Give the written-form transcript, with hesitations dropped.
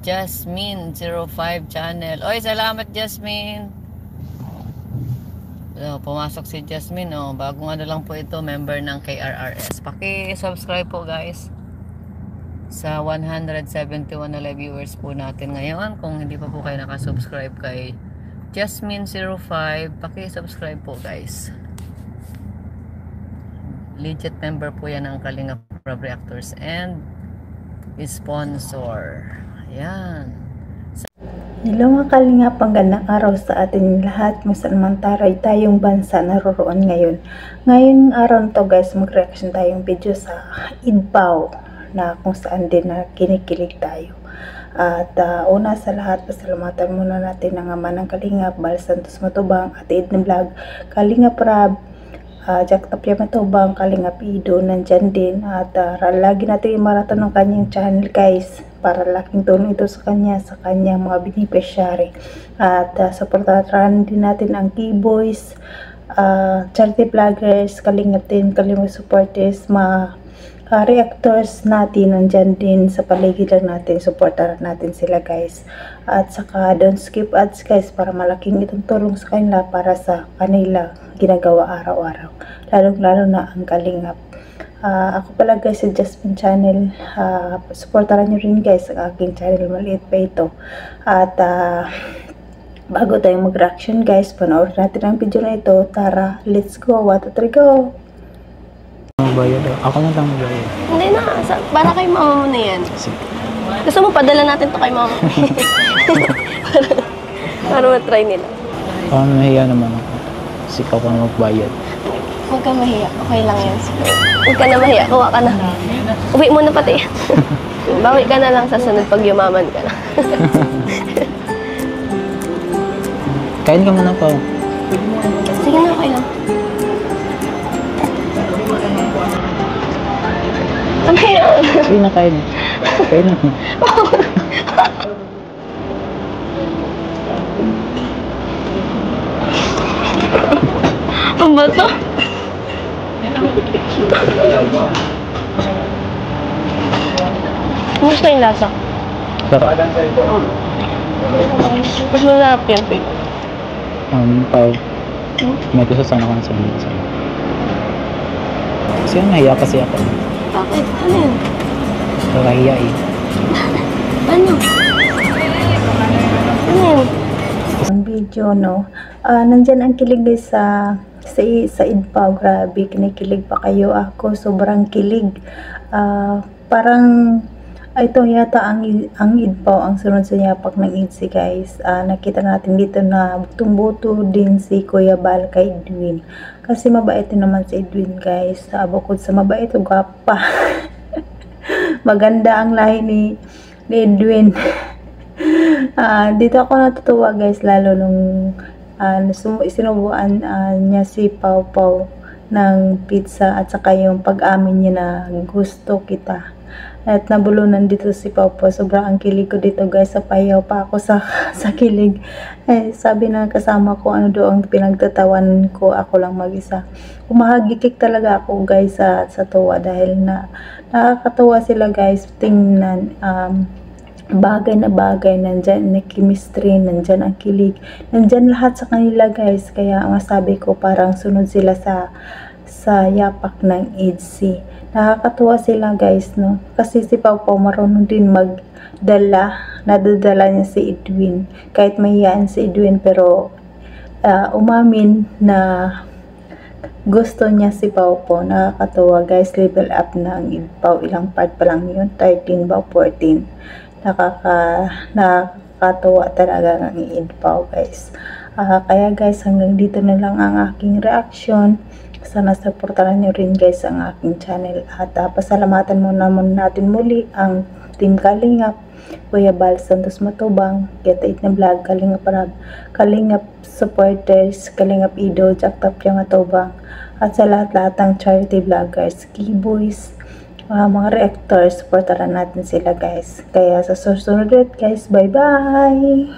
Jasmine05 channel. Oy, salamat Jasmine. So, pumasok si Jasmine, oh. Bagong ano lang po ito, member ng KRRS. Paki-subscribe po guys sa 171 na live viewers po natin ngayon. Kung hindi pa po kayo nakasubscribe kay Jasmine05, paki-subscribe po guys. Legit member po yan ng Kalingap Reactors and sponsor. Ayan. Hello mga Kalingap, magandang araw sa ating lahat. Masalamang taray tayong bansa naroroon ngayon. Ngayong araw to guys, mag-reaction tayong video sa Idpaw na kung saan din na kinikilig tayo. At una sa lahat, pasalamatan muna natin ang ama ng Kalingap, Bal Santos Matubang, at Edna Vlog, Kalingap Rab, Jack Tapia Matubang, Kalingap Ido, nandyan din. At lagi natin i-marathon ng kanyang channel guys, para laking tulong ito sa kanyang mga beneficiary. At supportahan din natin ang Keyboys, charity vloggers, Kalingap din, Kalingap supporters, mga reactors natin, nandyan din sa paligid lang natin, supportahan natin sila guys. At saka don't skip ads guys, para malaking itong tulong sa kanila para sa kanila ginagawa araw-araw, lalong-lalo na ang Kalingap. Ako pala guys sa Jasmine channel, supportahan nyo rin guys ang aking channel, maliit pa ito. At bago tayong mag-reaction guys, panoorin natin ang video na ito. Tara, let's go, 1, 2, 3, go! Magbayad ako na lang magbayad. Hindi na, para kay mama mo na yan. Sige. Gusto mo padala natin to kay mama. para matry nila. Parang nahiya naman ako. Kasi ikaw pa na magbayad. Huwag ka mahiya, okay lang yan. Huwag ka na mahiya, kuha ka na. Uwi mo na pati. Bawi ka na lang sa sunod pag yumaman ka na. Kain ka muna pa. Sige na, okay lang. Ano yan? Sige na, kain. Kain na. Ang ba to? Kumusta yung lasa? Sarap. Mas masarap yan, Pig. Pao. May gusto sana kang sabihin sa akin. Kasi nahiya kasi ako. Bakit? Ano yun? Nakahiya eh. Ano? Ano yun? Ang video no, nandyan ang kilig guys sa Idpaw. Grabe, kinikilig pa kayo. Ako sobrang kilig. Parang ito yata ang Idpaw ang sunod sa yapak ng IDSI guys. Nakita natin dito na butong-buto din si Kuya Bal kay Edwin, kasi mabait din naman si Edwin guys. Bukod sa mabait, gwapa. Maganda ang lahi ni Edwin. Dito ako natutuwa guys, lalo nung sinubuan niya si Pau Pau ng pizza, at saka yung pag-amin niya na gusto kita. At nabulunan dito si Pau Pau. Sobrang ang kilig ko dito guys, sapayaw pa ako sa kilig. Sabi na kasama ko, ano doon ang pinagtatawan ko, ako lang mag-isa. Umahagikik talaga ako guys sa tuwa, dahil nakakatuwa sila guys. Tingnan, bagay na bagay, nandyan na chemistry, nandyan ang kilig, nandyan lahat sa kanila guys. Kaya masabi ko, parang sunod sila sa yapak ng IDSI. Nakakatuwa sila guys no, kasi si Pau Pau marunong din nadadala niya si Edwin, kahit mahiyaan si Edwin, pero umamin na gusto niya si Pau Pau. Nakakatuwa guys, level up na ang Idpaw. Ilang part pa lang yun, 13 ba 14. Nakakatuwa talaga ang Idpaw guys. Kaya guys, hanggang dito na lang ang aking reaction. Sana supportahan nyo rin guys ang aking channel. At pasalamatan muna natin muli ang Team Kalingap, Kuya Bal Santos Matubang, Edna Vlog, Kalingap Rab, Kalingap supporters, Kalingap Ido, Jack Tapia Matubang, at sa lahat-lahat ng charity vloggers, Keyboys, mga reactors, supportahan natin sila guys. Kaya sa susunod guys, bye bye!